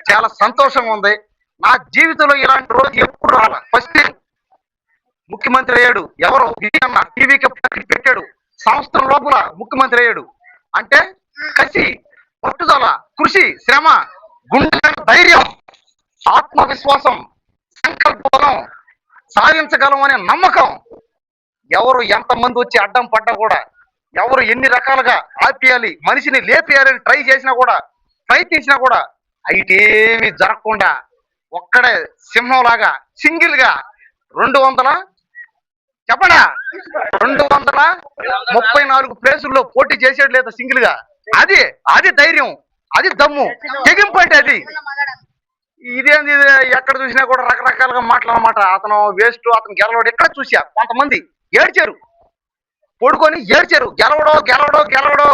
చాలా సంతోషంగా ఉంది. నా జీవితంలో ఇలాంటి రోజు ఎప్పుడు రాలా. ఫస్ట్ ముఖ్యమంత్రి అయ్యాడు ఎవరు, విజయన్న టీవీకి పెట్టాడు. సంవత్సరం లోపల ముఖ్యమంత్రి అయ్యాడు అంటే కసి, పట్టుదల, కృషి, శ్రమ, గుండె ధైర్యం, ఆత్మవిశ్వాసం, సంకల్పం, సాధించగలం అనే నమ్మకం. ఎవరు ఎంతమంది వచ్చి అడ్డం పడ్డా కూడా, ఎవరు ఎన్ని రకాలుగా ఆపేయాలి, మనిషిని లేపేయాలని ట్రై చేసినా కూడా, ప్రయత్నించినా కూడా అయితేమి జరగకుండా ఒక్కడే సింహంలాగా సింగిల్ గా 200 చెప్పడా 234 ప్లేసుల్లో పోటీ చేసేది లేదా సింగిల్ గా. అది అది ధైర్యం, అది దమ్ము, తెగింపు అంటే అది. ఇదేంది ఎక్కడ చూసినా కూడా రకరకాలుగా మాటలన్నమాట. అతను వేస్ట్, అతను గెలవడు. ఎక్కడ చూసా కొంతమంది ఏడ్చారు, పడుకొని ఏడ్చారు, గెలవడో గెలవడో గెలవడో,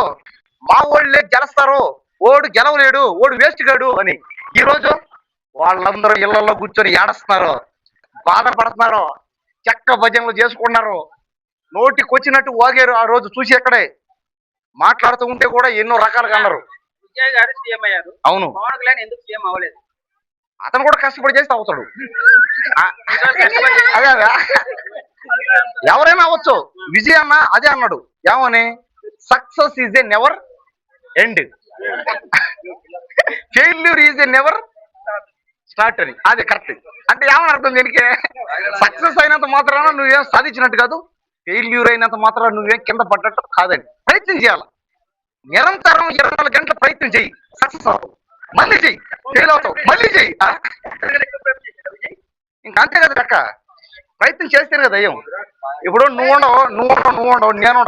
మా ఓళ్ళే గెలుస్తారు, ఓడు గెలవలేడు, ఓడు వేస్ట్ గాడు అని. ఈ రోజు వాళ్ళందరూ ఇళ్లలో కూర్చొని ఏడుస్తున్నారు, బాధపడుతున్నారు, చెక్క భజనలు చేసుకున్నారు, నోటికొచ్చినట్టు వాగారు. ఆ రోజు చూసి ఎక్కడే మాట్లాడుతూ ఉంటే కూడా ఎన్నో రకాలుగా అన్నారు. విజయ్ గారు సీఎం అయ్యారు, అవును. పవన్ కళ్యాణ్ ఎందుకు సీఎం అవ్వలేదు? అతను కూడా కష్టపడి చేస్తే అవుతాడు. అదే అదే ఎవరైనా అవ్వచ్చు. విజయ్ అన్న అదే అన్నాడు, ఏమని, success is a never end, failure is a never start అని. అది కరెక్ట్. అంటే ఏమని అర్థం దీనికి, సక్సెస్ అయినంత మాత్రాన నువ్వేం సాధించినట్టు కాదు, ఫెయిల్యూర్ అయినంత మాత్రాన నువ్వేం కింద పడ్డట్టు కాదని. ప్రయత్నం చేయాలి, నిరంతరం 24 గంటల ప్రయత్నం చెయ్యి, సక్సెస్ అవుతావు. మళ్ళీ చెయ్యి, ఫెయిల్ అవుతావు, మళ్ళీ చెయ్యి. ఇంకా అంతే కదా లెక్క. ప్రయత్నం చేస్తేనే కదా అయ్యాం. ఇప్పుడు నువ్వు నేను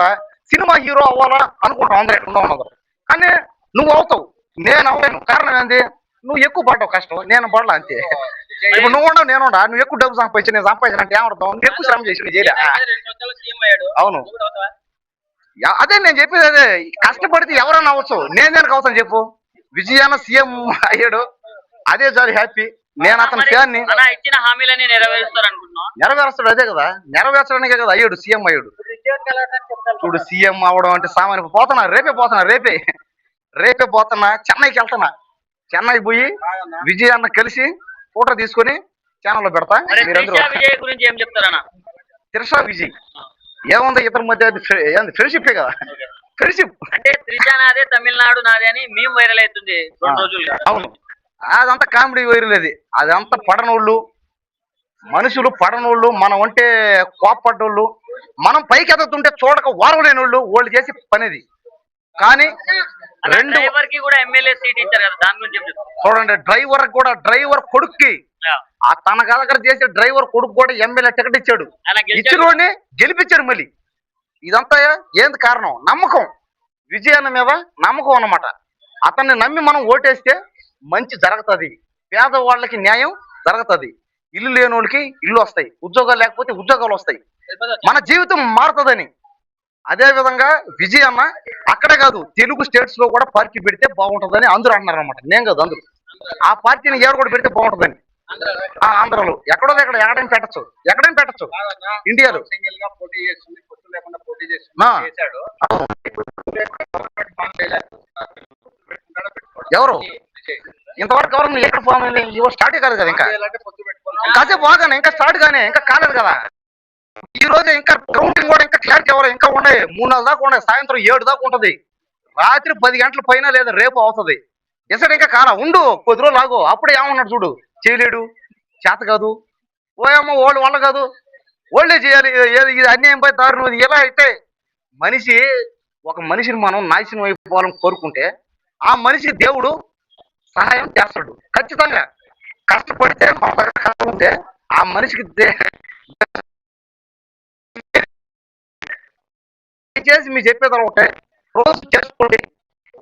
సినిమా హీరో అవ్వాలా అనుకుంటావు అందరూ, కానీ నువ్వు అవుతావు, నేను అవ్వలేను. కారణం ఏంది, నువ్వు ఎక్కువ పడ్డావు కష్టం, నేను పడలా అంతే. ఇప్పుడు నువ్వు ఎక్కువ డబ్బు సంపాదించి నేను సంపాదించిన అంటే ఏమర్థం, నువ్వు ఎక్కువ శ్రమ చేసి చేయలే. అవును, అదే నేను చెప్పేది. అదే కష్టపడితే ఎవరన్నా అవ్వచ్చు, నేను దేనికి అవుతాను చెప్పు. విజయాన సీఎం అయ్యాడు, అదే చాలు హ్యాపీ. నేను అతని ఫ్యాన్ని. ఇచ్చిన హామీలని నెరవేరుస్తాడు, అదే కదా, నెరవేర్చడానికే కదా అయ్యాడు, సీఎం అయ్యాడు. చూడు, సీఎం అవడం అంటే సామాన్య. రేపే పోతున్నా చెన్నైకి వెళ్తున్నా. చెన్నై పోయి విజయ్ అన్న కలిసి ఫోటో తీసుకొని ఛానల్లో పెడతా. మీరందరూ గురించి ఏం చెప్తారన్నా? త్రిషా విజయ్ ఏముంది ఇద్దరి మధ్య, ఫ్రెండ్షిప్ కదా. ఫ్రెండ్షిప్ అంటే త్రిష నాదే, తమిళనాడు నాదే అని మేము వైరల్ అవుతుంది 2 రోజులుగా. అవును, అదంతా కామెడీ వైరల్. అదంతా పడనోళ్ళు మనుషులు, పడనోళ్ళు, మనం అంటే కోపడ్డోళ్ళు, మనం పైకి ఎదుగుతుంటే చూడక వారం లేని వాళ్ళు చేసి పనిది. కానీ డ్రైవర్ కి కూడా ఎమ్మెల్యే సీట్ ఇచ్చారు కదా, దాని గురించి చూడండి. డ్రైవర్ కొడుక్కి, ఆ తన దగ్గర చేసే డ్రైవర్ కొడుకు కూడా ఎమ్మెల్యే టికెట్ ఇచ్చాడు, ఇచ్చినోడిని గెలిపించాడు. మళ్ళీ ఇదంతా ఏంది కారణం, నమ్మకం. విజయాన్న మీద నమ్మకం అన్నమాట. అతన్ని నమ్మి మనం ఓటేస్తే మంచి జరుగుతుంది, పేదవాళ్ళకి న్యాయం జరుగుతుంది, ఇల్లు లేని వాళ్ళకి ఇల్లు వస్తాయి, ఉద్యోగాలు లేకపోతే ఉద్యోగాలు వస్తాయి, మన జీవితం మారుతుందని. అదే విధంగా విజయ్ అన్న అక్కడే కాదు, తెలుగు స్టేట్స్ లో కూడా పార్టీ పెడితే బాగుంటుందని అందరూ అంటున్నారు అనమాట. నేను కాదు, అందరూ ఆ పార్టీని ఏడు కూడా పెడితే బాగుంటుందని. ఆంధ్రలో ఎక్కడైనా పెట్టచ్చు ఇండియాలో. ఎవరు ఇంతవరకు ఎవరు ఎక్కడ ఫామ్ స్టార్ట్ కాదు కదా, ఇంకా కాసేపు బాగానే, ఇంకా స్టార్ట్ గానే, ఇంకా కాలేదు కదా. ఈ రోజు ఇంకా కౌంటింగ్ కూడా ఇంకా క్లారిటీ ఎవరు ఇంకా ఉన్నాయి, 3 దాకా ఉన్నాయి, సాయంత్రం 7 దాకా ఉంటుంది, రాత్రి 10 గంటల పైన లేదా రేపు అవుతుంది. డిసైడ్ ఇంకా కాలా, ఉండు కొద్ది రోజులు ఆగు. అప్పుడే ఏమన్నాడు చూడు, చేయలేడు, చేత కాదు, ఓయమ్మ వాళ్ళు వల్ల కాదు, ఓళ్ళే చేయాలి, ఇది అన్యాయం పోయి దారుణం. ఎలా అయితే ఒక మనిషిని మనం నాశనం అయిపోవాలని కోరుకుంటే, ఆ మనిషికి దేవుడు సహాయం చేస్తాడు ఖచ్చితంగా. కష్టపడితే మన దగ్గర కష్టం ఉంటే ఆ మనిషికి చేసి మీరు చెప్పేది ఒకటే, రోజు చేసుకోండి,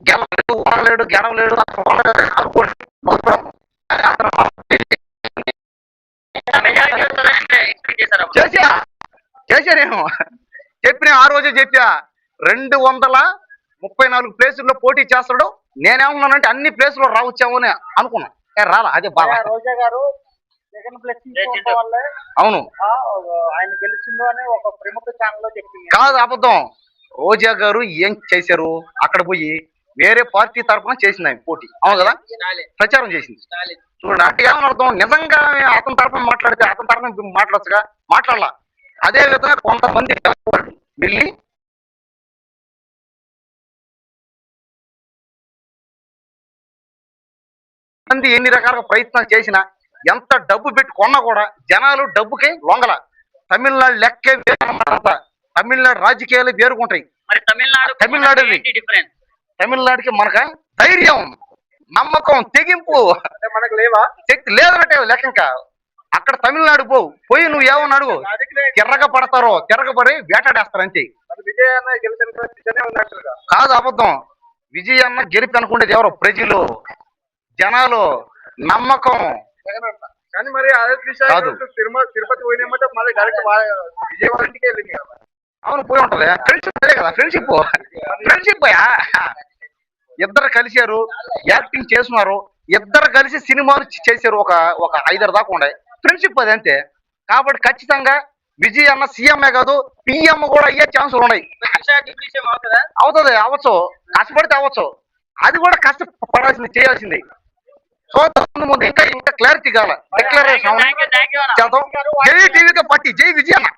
గెలవలేడు అనుకోండి. చేశానేమో చెప్పిన ఆ రోజే చెప్పా, 234 ప్లేసుల్లో పోటీ చేస్తాడు. నేనేమన్నానంటే అన్ని ప్లేసుల్లో రావచ్చాము అని అనుకున్నా, రాలా. అదే బాధ. రోజా గారు అవును, ఆయన గెలిచిందో అని ఒక ప్రముఖ ఛానల్ లో చెప్పింది. కాదు, అబద్ధం. రోజా గారు ఏం చేశారు, అక్కడ పోయి వేరే పార్టీ తరఫున చేసింది ఆయన పోటీ, అవును కదా, ప్రచారం చేసింది. చూడండి, అంటే ఏమని అర్థం, నిజంగా అతని తరఫున మాట్లాడితే అతని తరఫున మాట్లాడచ్చుగా, మాట్లాడాల. అదే విధంగా కొంతమంది వెళ్ళి మంది ఎన్ని రకాలుగా ప్రయత్నాలు చేసినా, ఎంత డబ్బు పెట్టి కొన్నా కూడా జనాలు డబ్బుకి లొంగల. తమిళనాడు లెక్కే వేరన్నమాట. తమిళనాడు రాజకీయాలు వేరుకుంటాయి. మరి తమిళనాడు డిఫరెన్స్ తమిళనాడుకి మనక ధైర్యం, నమ్మకం, తెగింపు మనకు లేవా? శక్తి లేదన్నట్టే లెక్క. ఇంకా అక్కడ తమిళనాడు పోయి నువ్వు ఏమన్నా అడుగు, తిరగబడతారో, తిరగబడి వేటాడేస్తారు అంతే. కాదు, అబద్ధం. విజయ్ అన్న గెలిపి అనుకునేది ఎవరు? ప్రజలు, జనాలు, నమ్మకం. కానీ మరి కాదు, తిరుపతి పోయినామంటే మళ్ళీ డైరెక్ట్ విజయవాడ ఇంటికి వెళ్ళింది కదా. అవును, పోయి ఉంటది. ఫ్రెండ్షిప్ కదా, ఫ్రెండ్షిప్ ఇద్దరు కలిశారు, యాక్టింగ్ చేస్తున్నారు, ఇద్దరు కలిసి సినిమాలు చేశారు. ఒక 5 దాకా ఉండే ఫ్రెండ్షిప్ అది అంతే. కాబట్టి ఖచ్చితంగా విజయ్ అన్న సీఎంఏ కాదు, పిఎం కూడా అయ్యే ఛాన్సులు ఉన్నాయి. అవుతుంది, అవ్వచ్చు, కష్టపడితే అవ్వచ్చు. అది కూడా కష్టపడాల్సింది, చేయాల్సింది. సో ముందు ఇంకా క్లారిటీ కావాలి. డిక్లరేషన్ చేద్దాం. జై టీవీకి పట్టి, జై విజయ్ అన్న.